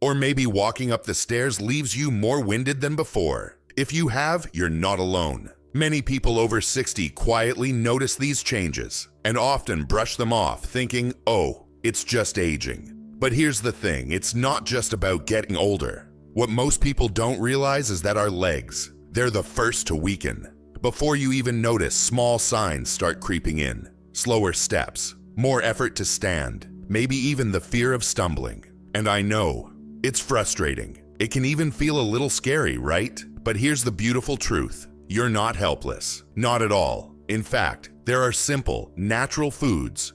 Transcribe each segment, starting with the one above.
Or maybe walking up the stairs leaves you more winded than before. If you have, you're not alone. Many people over 60 quietly notice these changes and often brush them off, thinking, oh, it's just aging. But here's the thing, it's not just about getting older. What most people don't realize is that our legs, they're the first to weaken. Before you even notice, small signs start creeping in. Slower steps, more effort to stand, maybe even the fear of stumbling. And I know, it's frustrating. It can even feel a little scary, right? But here's the beautiful truth. You're not helpless. Not at all. In fact, there are simple, natural foods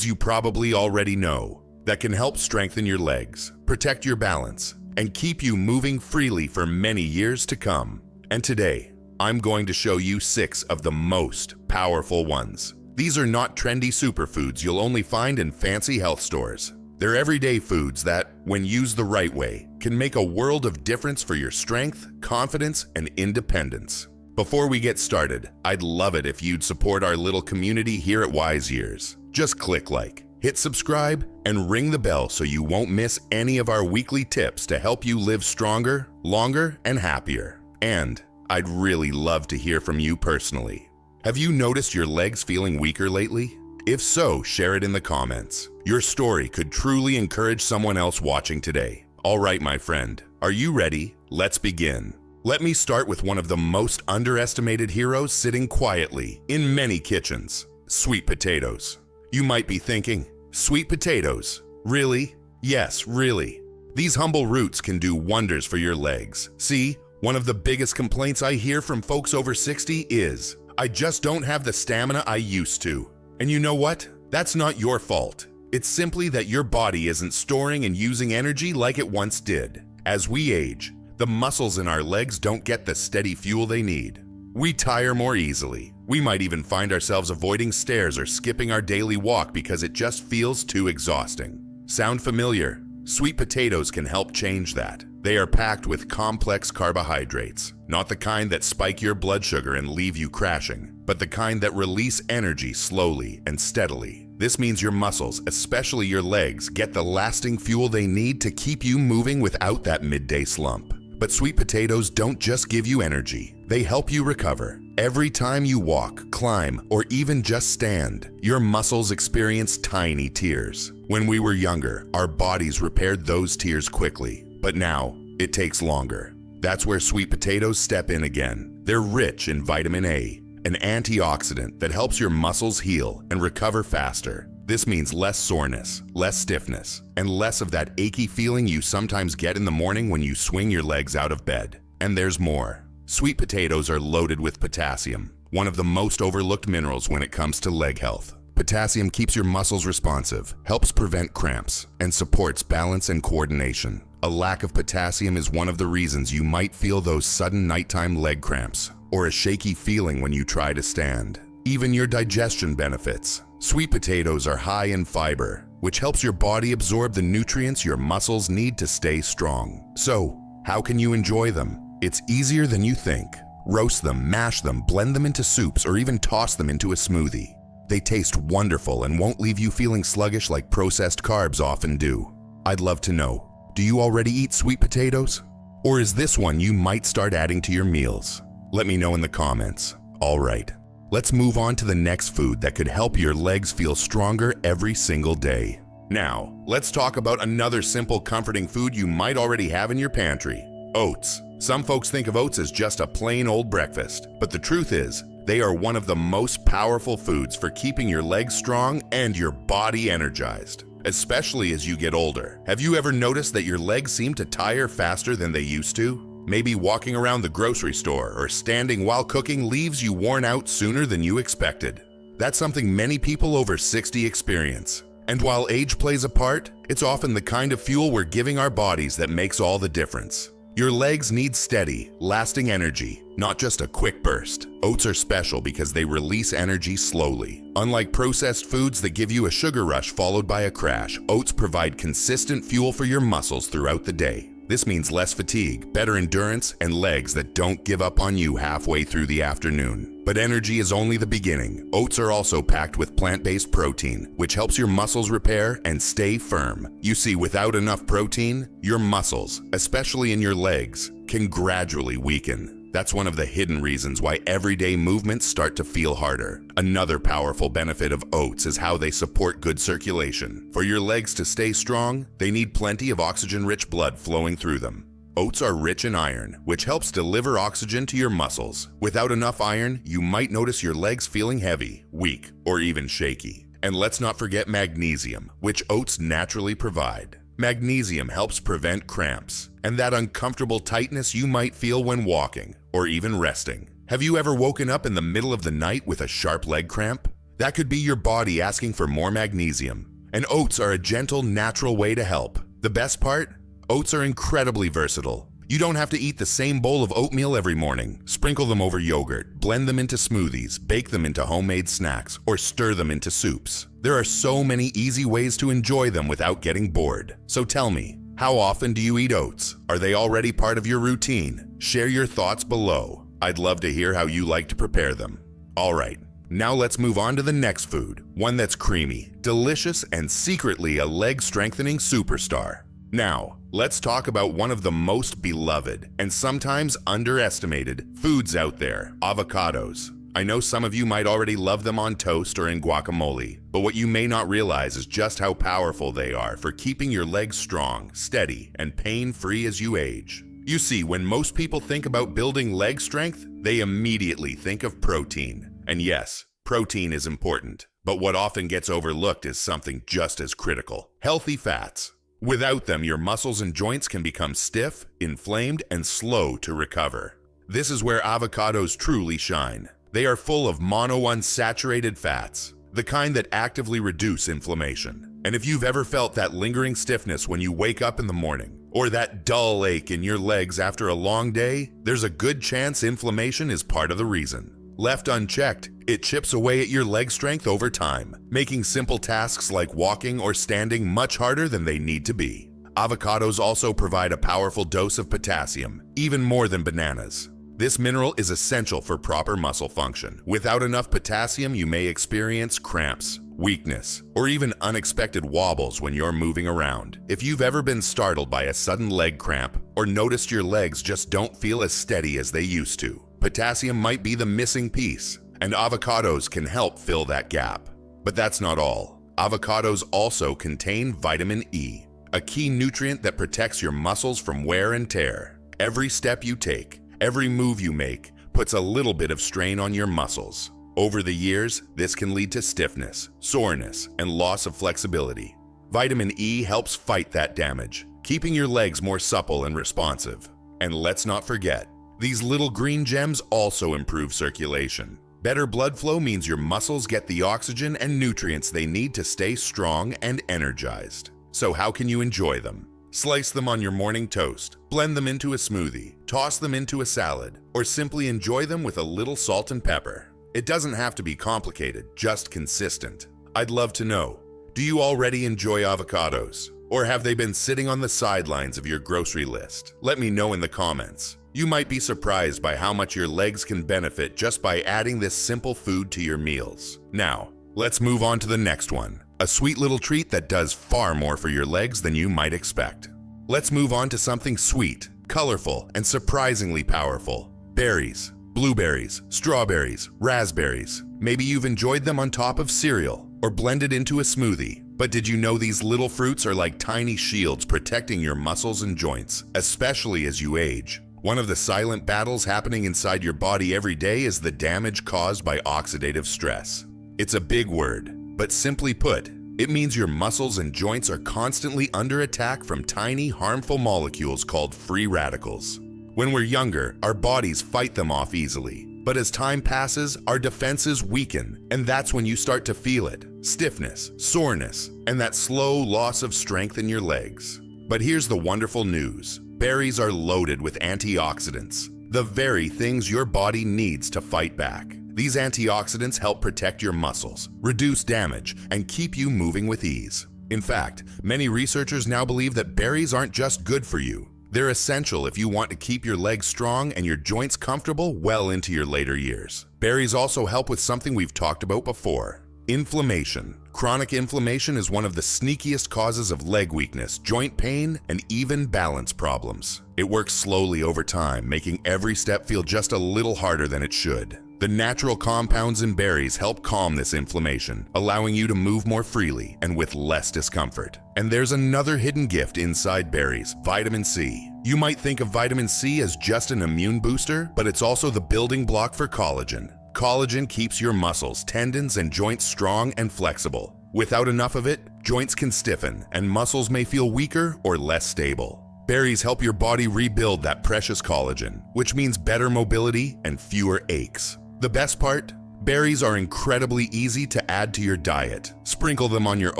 you probably already know, that can help strengthen your legs, protect your balance, and keep you moving freely for many years to come. And today, I'm going to show you 6 of the most powerful ones. These are not trendy superfoods you'll only find in fancy health stores. They're everyday foods that, when used the right way, can make a world of difference for your strength, confidence, and independence. Before we get started, I'd love it if you'd support our little community here at Wise Years. Just click like, hit subscribe, and ring the bell so you won't miss any of our weekly tips to help you live stronger, longer, and happier. And I'd really love to hear from you personally. Have you noticed your legs feeling weaker lately? If so, share it in the comments. Your story could truly encourage someone else watching today. All right, my friend, are you ready? Let's begin. Let me start with one of the most underestimated heroes sitting quietly in many kitchens: sweet potatoes. You might be thinking, sweet potatoes? Really? Yes, really. These humble roots can do wonders for your legs. See, one of the biggest complaints I hear from folks over 60 is, I just don't have the stamina I used to. And you know what? That's not your fault. It's simply that your body isn't storing and using energy like it once did. As we age, the muscles in our legs don't get the steady fuel they need. We tire more easily. We might even find ourselves avoiding stairs or skipping our daily walk because it just feels too exhausting. Sound familiar? Sweet potatoes can help change that. They are packed with complex carbohydrates, not the kind that spike your blood sugar and leave you crashing, but the kind that release energy slowly and steadily. This means your muscles, especially your legs, get the lasting fuel they need to keep you moving without that midday slump. But sweet potatoes don't just give you energy, they help you recover. Every time you walk, climb, or even just stand, your muscles experience tiny tears. When we were younger, our bodies repaired those tears quickly, but now it takes longer. That's where sweet potatoes step in again. They're rich in vitamin A, an antioxidant that helps your muscles heal and recover faster. This means less soreness, less stiffness, and less of that achy feeling you sometimes get in the morning when you swing your legs out of bed. And there's more. Sweet potatoes are loaded with potassium, one of the most overlooked minerals when it comes to leg health. Potassium keeps your muscles responsive, helps prevent cramps, and supports balance and coordination. A lack of potassium is one of the reasons you might feel those sudden nighttime leg cramps, or a shaky feeling when you try to stand. Even your digestion benefits. Sweet potatoes are high in fiber, which helps your body absorb the nutrients your muscles need to stay strong. So, how can you enjoy them? It's easier than you think. Roast them, mash them, blend them into soups, or even toss them into a smoothie. They taste wonderful and won't leave you feeling sluggish like processed carbs often do. I'd love to know, do you already eat sweet potatoes? Or is this one you might start adding to your meals? Let me know in the comments. All right. Let's move on to the next food that could help your legs feel stronger every single day. Now, let's talk about another simple, comforting food you might already have in your pantry: oats. Some folks think of oats as just a plain old breakfast, but the truth is, they are one of the most powerful foods for keeping your legs strong and your body energized, especially as you get older. Have you ever noticed that your legs seem to tire faster than they used to? Maybe walking around the grocery store or standing while cooking leaves you worn out sooner than you expected. That's something many people over 60 experience. And while age plays a part, it's often the kind of fuel we're giving our bodies that makes all the difference. Your legs need steady, lasting energy, not just a quick burst. Oats are special because they release energy slowly. Unlike processed foods that give you a sugar rush followed by a crash, oats provide consistent fuel for your muscles throughout the day. This means less fatigue, better endurance, and legs that don't give up on you halfway through the afternoon. But energy is only the beginning. Oats are also packed with plant-based protein, which helps your muscles repair and stay firm. You see, without enough protein, your muscles, especially in your legs, can gradually weaken. That's one of the hidden reasons why everyday movements start to feel harder. Another powerful benefit of oats is how they support good circulation. For your legs to stay strong, they need plenty of oxygen-rich blood flowing through them. Oats are rich in iron, which helps deliver oxygen to your muscles. Without enough iron, you might notice your legs feeling heavy, weak, or even shaky. And let's not forget magnesium, which oats naturally provide. Magnesium helps prevent cramps and that uncomfortable tightness you might feel when walking or even resting. Have you ever woken up in the middle of the night with a sharp leg cramp? That could be your body asking for more magnesium. And oats are a gentle, natural way to help. The best part? Oats are incredibly versatile. You don't have to eat the same bowl of oatmeal every morning. Sprinkle them over yogurt, blend them into smoothies, bake them into homemade snacks, or stir them into soups. There are so many easy ways to enjoy them without getting bored. So tell me, how often do you eat oats? Are they already part of your routine? Share your thoughts below. I'd love to hear how you like to prepare them. All right, now let's move on to the next food, one that's creamy, delicious, and secretly a leg-strengthening superstar. Now, let's talk about one of the most beloved and sometimes underestimated foods out there, avocados. I know some of you might already love them on toast or in guacamole, but what you may not realize is just how powerful they are for keeping your legs strong, steady, and pain-free as you age. You see, when most people think about building leg strength, they immediately think of protein. And yes, protein is important, but what often gets overlooked is something just as critical: healthy fats. Without them, your muscles and joints can become stiff, inflamed, and slow to recover. This is where avocados truly shine. They are full of monounsaturated fats, the kind that actively reduce inflammation. And if you've ever felt that lingering stiffness when you wake up in the morning, or that dull ache in your legs after a long day, there's a good chance inflammation is part of the reason. Left unchecked, it chips away at your leg strength over time, making simple tasks like walking or standing much harder than they need to be. Avocados also provide a powerful dose of potassium, even more than bananas. This mineral is essential for proper muscle function. Without enough potassium, you may experience cramps, weakness, or even unexpected wobbles when you're moving around. If you've ever been startled by a sudden leg cramp or noticed your legs just don't feel as steady as they used to, potassium might be the missing piece, and avocados can help fill that gap. But that's not all. Avocados also contain vitamin E, a key nutrient that protects your muscles from wear and tear. Every step you take, every move you make, puts a little bit of strain on your muscles. Over the years, this can lead to stiffness, soreness, and loss of flexibility. Vitamin E helps fight that damage, keeping your legs more supple and responsive. And let's not forget, these little green gems also improve circulation. Better blood flow means your muscles get the oxygen and nutrients they need to stay strong and energized. So how can you enjoy them? Slice them on your morning toast, blend them into a smoothie, toss them into a salad, or simply enjoy them with a little salt and pepper. It doesn't have to be complicated, just consistent. I'd love to know, do you already enjoy avocados? Or have they been sitting on the sidelines of your grocery list? Let me know in the comments. You might be surprised by how much your legs can benefit just by adding this simple food to your meals. Now, let's move on to the next one. A sweet little treat that does far more for your legs than you might expect. Let's move on to something sweet, colorful, and surprisingly powerful. Berries, blueberries, strawberries, raspberries. Maybe you've enjoyed them on top of cereal or blended into a smoothie. But did you know these little fruits are like tiny shields protecting your muscles and joints, especially as you age? One of the silent battles happening inside your body every day is the damage caused by oxidative stress. It's a big word, but simply put, it means your muscles and joints are constantly under attack from tiny, harmful molecules called free radicals. When we're younger, our bodies fight them off easily. But as time passes, our defenses weaken, and that's when you start to feel it. Stiffness, soreness, and that slow loss of strength in your legs. But here's the wonderful news. Berries are loaded with antioxidants, the very things your body needs to fight back. These antioxidants help protect your muscles, reduce damage, and keep you moving with ease. In fact, many researchers now believe that berries aren't just good for you. They're essential if you want to keep your legs strong and your joints comfortable well into your later years. Berries also help with something we've talked about before: inflammation. Chronic inflammation is one of the sneakiest causes of leg weakness, joint pain, and even balance problems. It works slowly over time, making every step feel just a little harder than it should. The natural compounds in berries help calm this inflammation, allowing you to move more freely and with less discomfort. And there's another hidden gift inside berries: vitamin C. You might think of vitamin C as just an immune booster, but it's also the building block for collagen. Collagen keeps your muscles, tendons, and joints strong and flexible. Without enough of it, joints can stiffen and muscles may feel weaker or less stable. Berries help your body rebuild that precious collagen, which means better mobility and fewer aches. The best part? Berries are incredibly easy to add to your diet. Sprinkle them on your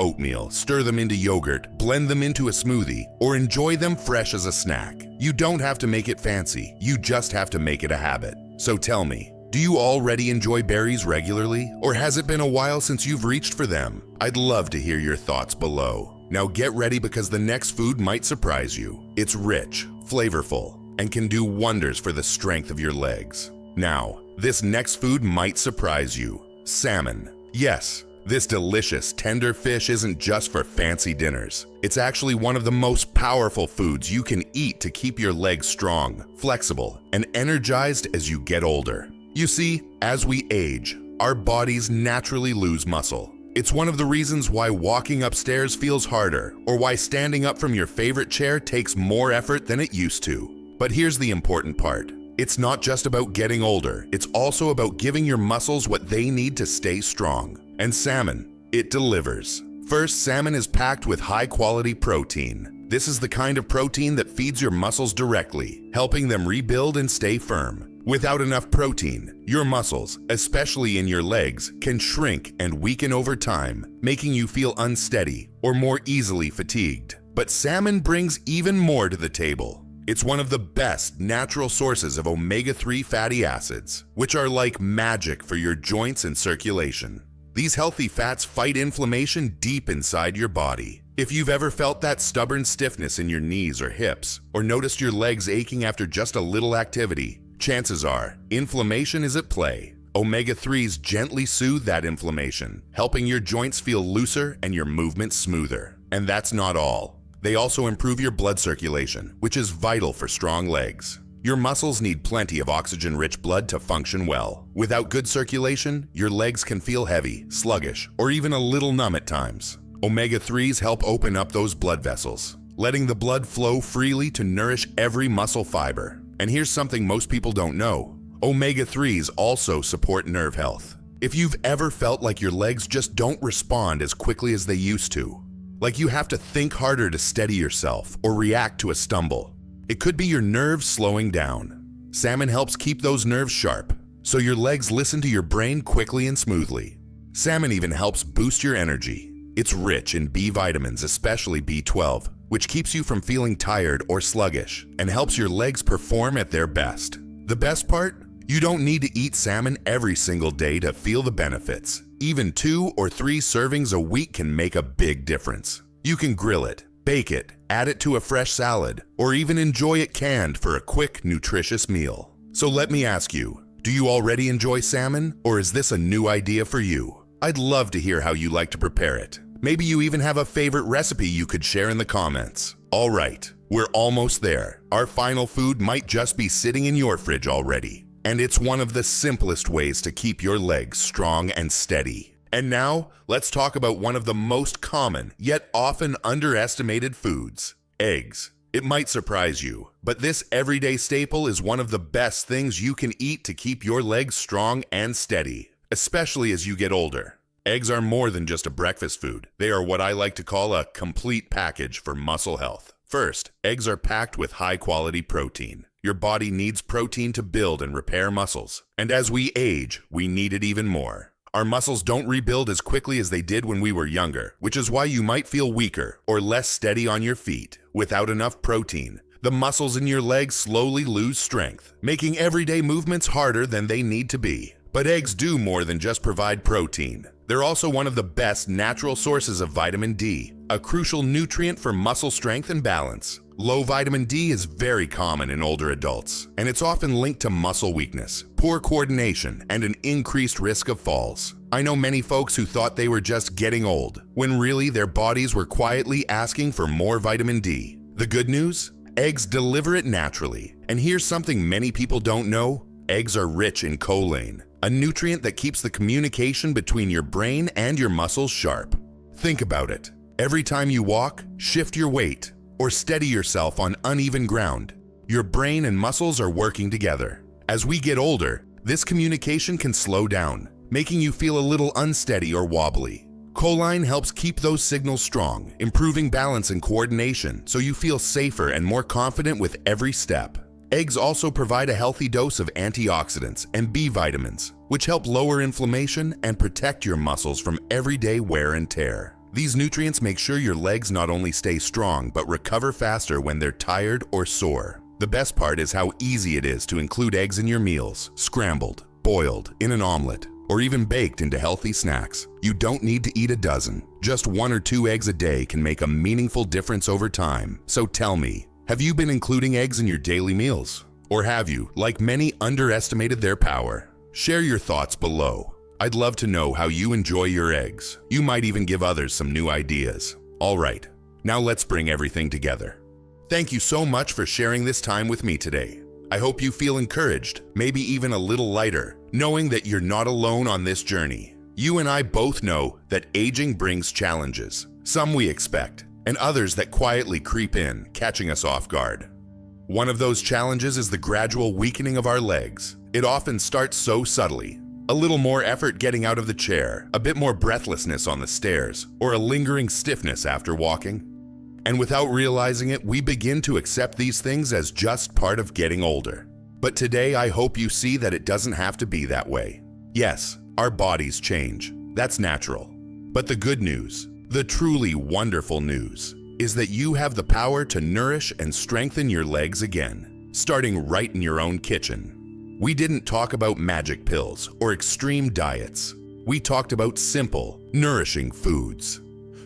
oatmeal, stir them into yogurt, blend them into a smoothie, or enjoy them fresh as a snack. You don't have to make it fancy, you just have to make it a habit. So tell me, do you already enjoy berries regularly, or has it been a while since you've reached for them? I'd love to hear your thoughts below. Now get ready, because the next food might surprise you. It's rich, flavorful, and can do wonders for the strength of your legs. Now, this next food might surprise you: salmon. Yes, this delicious, tender fish isn't just for fancy dinners. It's actually one of the most powerful foods you can eat to keep your legs strong, flexible, and energized as you get older. You see, as we age, our bodies naturally lose muscle. It's one of the reasons why walking upstairs feels harder, or why standing up from your favorite chair takes more effort than it used to. But here's the important part. It's not just about getting older, it's also about giving your muscles what they need to stay strong. And salmon, it delivers. First, salmon is packed with high-quality protein. This is the kind of protein that feeds your muscles directly, helping them rebuild and stay firm. Without enough protein, your muscles, especially in your legs, can shrink and weaken over time, making you feel unsteady or more easily fatigued. But salmon brings even more to the table. It's one of the best natural sources of omega-3 fatty acids, which are like magic for your joints and circulation. These healthy fats fight inflammation deep inside your body. If you've ever felt that stubborn stiffness in your knees or hips, or noticed your legs aching after just a little activity, chances are inflammation is at play. Omega-3s gently soothe that inflammation, helping your joints feel looser and your movements smoother. And that's not all. They also improve your blood circulation, which is vital for strong legs. Your muscles need plenty of oxygen-rich blood to function well. Without good circulation, your legs can feel heavy, sluggish, or even a little numb at times. Omega-3s help open up those blood vessels, letting the blood flow freely to nourish every muscle fiber. And here's something most people don't know. Omega-3s also support nerve health. If you've ever felt like your legs just don't respond as quickly as they used to, like you have to think harder to steady yourself or react to a stumble, it could be your nerves slowing down. Salmon helps keep those nerves sharp, so your legs listen to your brain quickly and smoothly. Salmon even helps boost your energy. It's rich in B vitamins, especially B12, which keeps you from feeling tired or sluggish and helps your legs perform at their best. The best part? You don't need to eat salmon every single day to feel the benefits. Even 2 or 3 servings a week can make a big difference. You can grill it, bake it, add it to a fresh salad, or even enjoy it canned for a quick, nutritious meal. So let me ask you, do you already enjoy salmon, or is this a new idea for you? I'd love to hear how you like to prepare it. Maybe you even have a favorite recipe you could share in the comments. All right, we're almost there. Our final food might just be sitting in your fridge already. And it's one of the simplest ways to keep your legs strong and steady. And now, let's talk about one of the most common, yet often underestimated foods: eggs. It might surprise you, but this everyday staple is one of the best things you can eat to keep your legs strong and steady, especially as you get older. Eggs are more than just a breakfast food. They are what I like to call a complete package for muscle health. First, eggs are packed with high-quality protein. Your body needs protein to build and repair muscles. And as we age, we need it even more. Our muscles don't rebuild as quickly as they did when we were younger, which is why you might feel weaker or less steady on your feet. Without enough protein, the muscles in your legs slowly lose strength, making everyday movements harder than they need to be. But eggs do more than just provide protein. They're also one of the best natural sources of vitamin D, a crucial nutrient for muscle strength and balance. Low vitamin D is very common in older adults, and it's often linked to muscle weakness, poor coordination, and an increased risk of falls. I know many folks who thought they were just getting old, when really their bodies were quietly asking for more vitamin D. The good news? Eggs deliver it naturally. And here's something many people don't know: eggs are rich in choline, a nutrient that keeps the communication between your brain and your muscles sharp. Think about it. Every time you walk, shift your weight, or steady yourself on uneven ground, your brain and muscles are working together. As we get older, this communication can slow down, making you feel a little unsteady or wobbly. Choline helps keep those signals strong, improving balance and coordination so you feel safer and more confident with every step. Eggs also provide a healthy dose of antioxidants and B vitamins, which help lower inflammation and protect your muscles from everyday wear and tear. These nutrients make sure your legs not only stay strong but recover faster when they're tired or sore. The best part is how easy it is to include eggs in your meals, scrambled, boiled, in an omelet, or even baked into healthy snacks. You don't need to eat a dozen. Just 1 or 2 eggs a day can make a meaningful difference over time. So tell me, have you been including eggs in your daily meals? Or have you, like many, underestimated their power? Share your thoughts below. I'd love to know how you enjoy your eggs. You might even give others some new ideas. All right, now let's bring everything together. Thank you so much for sharing this time with me today. I hope you feel encouraged, maybe even a little lighter, knowing that you're not alone on this journey. You and I both know that aging brings challenges, some we expect, and others that quietly creep in, catching us off guard. One of those challenges is the gradual weakening of our legs. It often starts so subtly. A little more effort getting out of the chair, a bit more breathlessness on the stairs, or a lingering stiffness after walking. And without realizing it, we begin to accept these things as just part of getting older. But today, I hope you see that it doesn't have to be that way. Yes, our bodies change. That's natural. But the good news, the truly wonderful news, is that you have the power to nourish and strengthen your legs again, starting right in your own kitchen. We didn't talk about magic pills or extreme diets. We talked about simple, nourishing foods.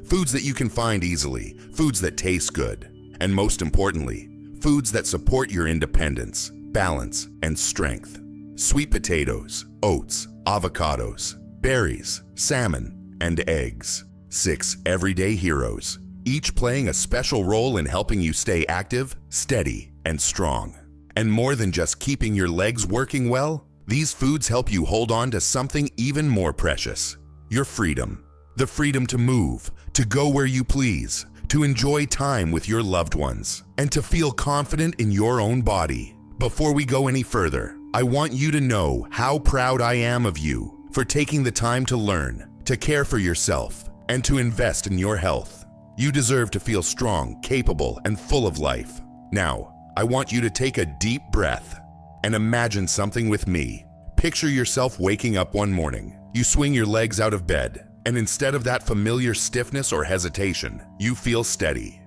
Foods that you can find easily, foods that taste good, and most importantly, foods that support your independence, balance, and strength. Sweet potatoes, oats, avocados, berries, salmon, and eggs. 6 everyday heroes, each playing a special role in helping you stay active, steady, and strong. And more than just keeping your legs working well, these foods help you hold on to something even more precious: your freedom. The freedom to move, to go where you please, to enjoy time with your loved ones, and to feel confident in your own body. Before we go any further, I want you to know how proud I am of you for taking the time to learn, to care for yourself, and to invest in your health. You deserve to feel strong, capable, and full of life. Now, I want you to take a deep breath and imagine something with me. Picture yourself waking up one morning. You swing your legs out of bed, and instead of that familiar stiffness or hesitation, you feel steady.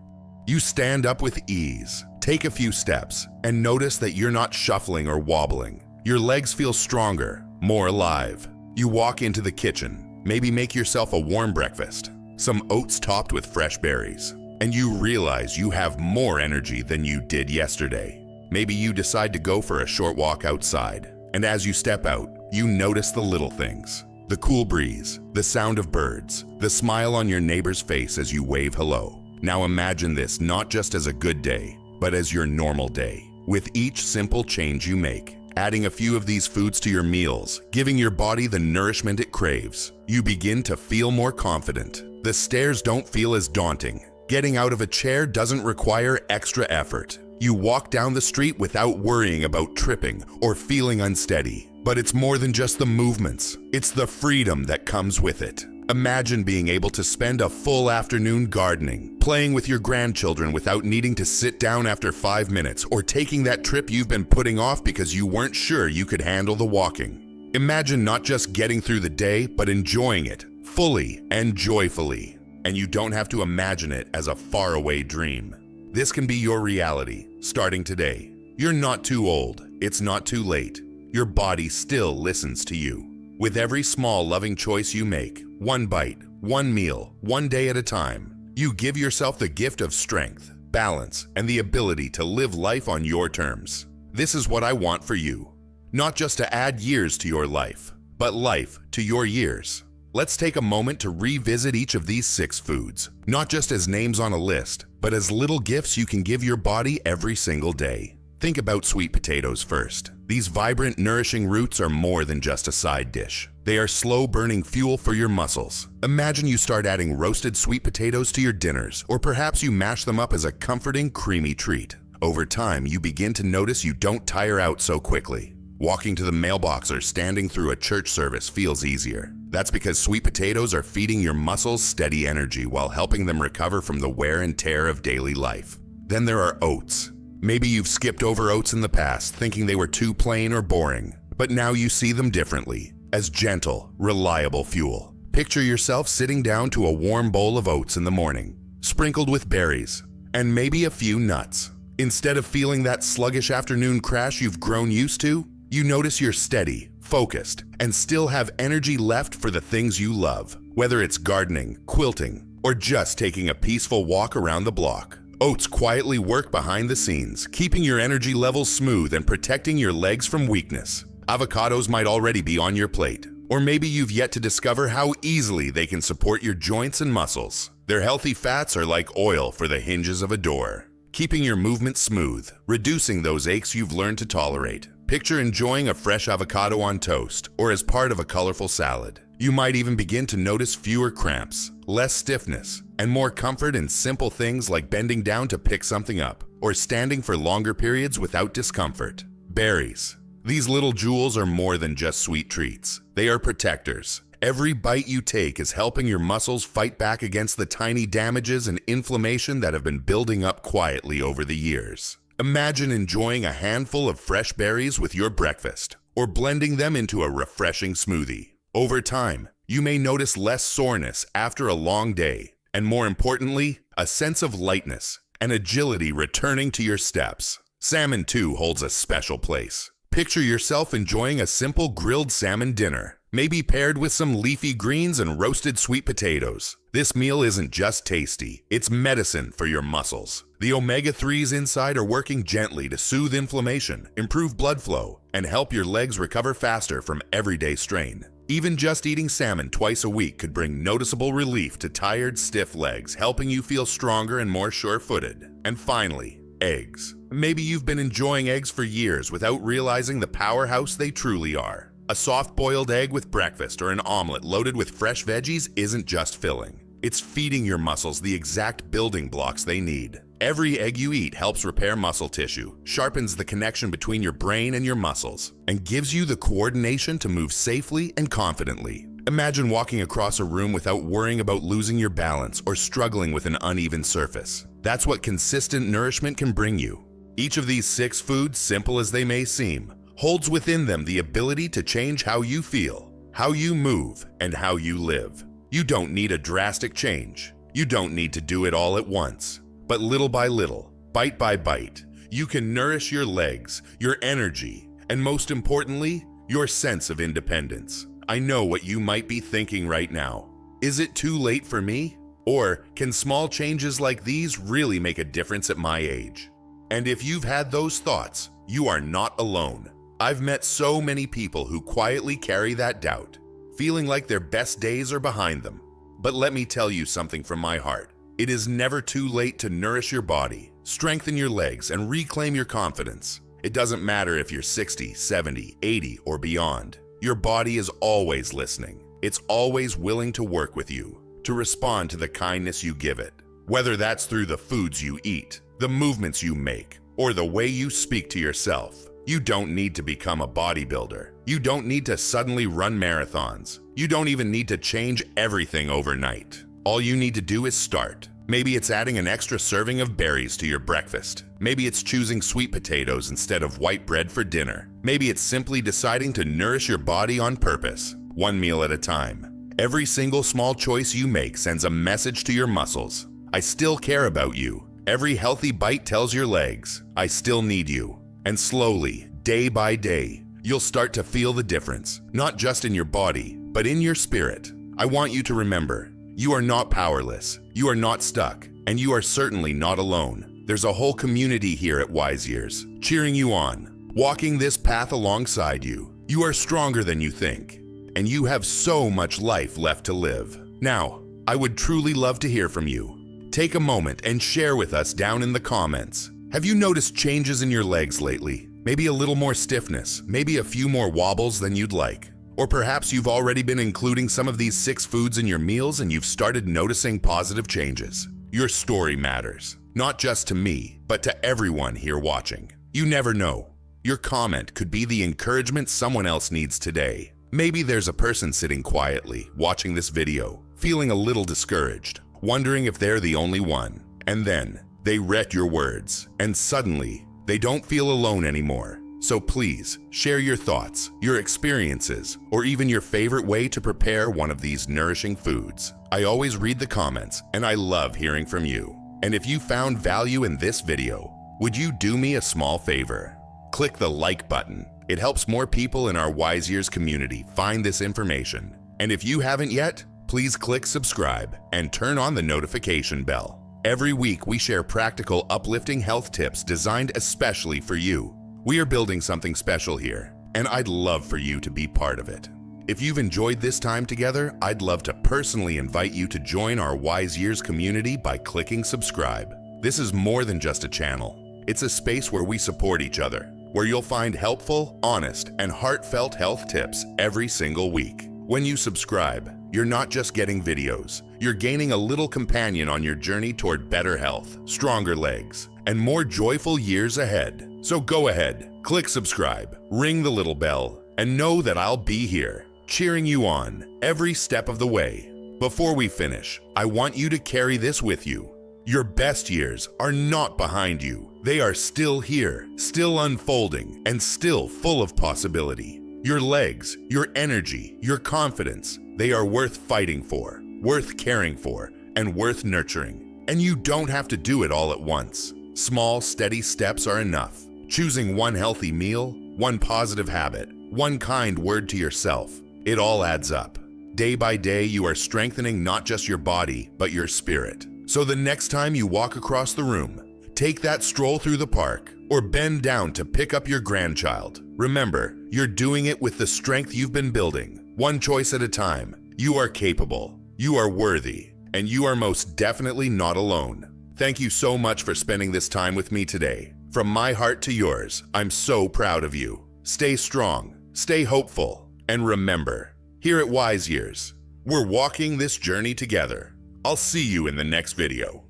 You stand up with ease, take a few steps, and notice that you're not shuffling or wobbling. Your legs feel stronger, more alive. You walk into the kitchen, maybe make yourself a warm breakfast, some oats topped with fresh berries, and you realize you have more energy than you did yesterday. Maybe you decide to go for a short walk outside, and as you step out, you notice the little things. The cool breeze, the sound of birds, the smile on your neighbor's face as you wave hello. Now imagine this not just as a good day, but as your normal day. With each simple change you make, adding a few of these foods to your meals, giving your body the nourishment it craves, you begin to feel more confident. The stairs don't feel as daunting. Getting out of a chair doesn't require extra effort. You walk down the street without worrying about tripping or feeling unsteady. But it's more than just the movements. It's the freedom that comes with it. Imagine being able to spend a full afternoon gardening, playing with your grandchildren without needing to sit down after 5 minutes, or taking that trip you've been putting off because you weren't sure you could handle the walking. Imagine not just getting through the day, but enjoying it fully and joyfully. And you don't have to imagine it as a faraway dream. This can be your reality, starting today. You're not too old. It's not too late. Your body still listens to you. With every small, loving choice you make, one bite, one meal, one day at a time, you give yourself the gift of strength, balance, and the ability to live life on your terms. This is what I want for you. Not just to add years to your life, but life to your years. Let's take a moment to revisit each of these 6 foods, not just as names on a list, but as little gifts you can give your body every single day. Think about sweet potatoes first. These vibrant, nourishing roots are more than just a side dish. They are slow-burning fuel for your muscles. Imagine you start adding roasted sweet potatoes to your dinners, or perhaps you mash them up as a comforting, creamy treat. Over time, you begin to notice you don't tire out so quickly. Walking to the mailbox or standing through a church service feels easier. That's because sweet potatoes are feeding your muscles steady energy while helping them recover from the wear and tear of daily life. Then there are oats. Maybe you've skipped over oats in the past, thinking they were too plain or boring, but now you see them differently, as gentle, reliable fuel. Picture yourself sitting down to a warm bowl of oats in the morning, sprinkled with berries, and maybe a few nuts. Instead of feeling that sluggish afternoon crash you've grown used to, you notice you're steady, focused, and still have energy left for the things you love, whether it's gardening, quilting, or just taking a peaceful walk around the block. Oats quietly work behind the scenes, keeping your energy levels smooth and protecting your legs from weakness. Avocados might already be on your plate, or maybe you've yet to discover how easily they can support your joints and muscles. Their healthy fats are like oil for the hinges of a door, keeping your movement smooth, reducing those aches you've learned to tolerate. Picture enjoying a fresh avocado on toast or as part of a colorful salad. You might even begin to notice fewer cramps, less stiffness, and more comfort in simple things like bending down to pick something up or standing for longer periods without discomfort. Berries. These little jewels are more than just sweet treats. They are protectors. Every bite you take is helping your muscles fight back against the tiny damages and inflammation that have been building up quietly over the years. Imagine enjoying a handful of fresh berries with your breakfast, or blending them into a refreshing smoothie. Over time, you may notice less soreness after a long day, and more importantly, a sense of lightness and agility returning to your steps. Salmon too holds a special place. Picture yourself enjoying a simple grilled salmon dinner, maybe paired with some leafy greens and roasted sweet potatoes. This meal isn't just tasty, it's medicine for your muscles. The omega-3s inside are working gently to soothe inflammation, improve blood flow, and help your legs recover faster from everyday strain. Even just eating salmon twice a week could bring noticeable relief to tired, stiff legs, helping you feel stronger and more sure-footed. And finally, eggs. Maybe you've been enjoying eggs for years without realizing the powerhouse they truly are. A soft-boiled egg with breakfast or an omelet loaded with fresh veggies isn't just filling. It's feeding your muscles the exact building blocks they need. Every egg you eat helps repair muscle tissue, sharpens the connection between your brain and your muscles, and gives you the coordination to move safely and confidently. Imagine walking across a room without worrying about losing your balance or struggling with an uneven surface. That's what consistent nourishment can bring you. Each of these 6 foods, simple as they may seem, holds within them the ability to change how you feel, how you move, and how you live. You don't need a drastic change. You don't need to do it all at once. But little by little, bite by bite, you can nourish your legs, your energy, and most importantly, your sense of independence. I know what you might be thinking right now. Is it too late for me? Or can small changes like these really make a difference at my age? And if you've had those thoughts, you are not alone. I've met so many people who quietly carry that doubt, feeling like their best days are behind them. But let me tell you something from my heart. It is never too late to nourish your body, strengthen your legs, and reclaim your confidence. It doesn't matter if you're 60, 70, 80, or beyond. Your body is always listening. It's always willing to work with you, to respond to the kindness you give it. Whether that's through the foods you eat, the movements you make, or the way you speak to yourself. You don't need to become a bodybuilder. You don't need to suddenly run marathons. You don't even need to change everything overnight. All you need to do is start. Maybe it's adding an extra serving of berries to your breakfast. Maybe it's choosing sweet potatoes instead of white bread for dinner. Maybe it's simply deciding to nourish your body on purpose, one meal at a time. Every single small choice you make sends a message to your muscles. I still care about you. Every healthy bite tells your legs, I still need you. And slowly, day by day, you'll start to feel the difference, not just in your body, but in your spirit. I want you to remember, you are not powerless, you are not stuck, and you are certainly not alone. There's a whole community here at Wise Years, cheering you on, walking this path alongside you. You are stronger than you think, and you have so much life left to live. Now, I would truly love to hear from you. Take a moment and share with us down in the comments. Have you noticed changes in your legs lately? Maybe a little more stiffness, maybe a few more wobbles than you'd like. Or perhaps you've already been including some of these 6 foods in your meals and you've started noticing positive changes. Your story matters, not just to me, but to everyone here watching. You never know. Your comment could be the encouragement someone else needs today. Maybe there's a person sitting quietly, watching this video, feeling a little discouraged, wondering if they're the only one. And then they read your words, and suddenly they don't feel alone anymore. So please share your thoughts, your experiences, or even your favorite way to prepare one of these nourishing foods. I always read the comments, and I love hearing from you. And if you found value in this video, would you do me a small favor? Click the like button. It helps more people in our Wise Years community find this information. And if you haven't yet, please click subscribe and turn on the notification bell. Every week we share practical, uplifting health tips designed especially for you. We are building something special here, and I'd love for you to be part of it. If you've enjoyed this time together, I'd love to personally invite you to join our Wise Years community by clicking subscribe. This is more than just a channel. It's a space where we support each other, where you'll find helpful, honest, and heartfelt health tips every single week. When you subscribe, you're not just getting videos, you're gaining a little companion on your journey toward better health, stronger legs, and more joyful years ahead. So go ahead, click subscribe, ring the little bell, and know that I'll be here, cheering you on every step of the way. Before we finish, I want you to carry this with you. Your best years are not behind you. They are still here, still unfolding, and still full of possibility. Your legs, your energy, your confidence, they are worth fighting for, worth caring for, and worth nurturing. And you don't have to do it all at once. Small, steady steps are enough. Choosing one healthy meal, one positive habit, one kind word to yourself, it all adds up. Day by day, you are strengthening not just your body, but your spirit. So the next time you walk across the room, take that stroll through the park, or bend down to pick up your grandchild, remember, you're doing it with the strength you've been building, one choice at a time. You are capable, you are worthy, and you are most definitely not alone. Thank you so much for spending this time with me today. From my heart to yours, I'm so proud of you. Stay strong, stay hopeful, and remember, here at Wise Years, we're walking this journey together. I'll see you in the next video.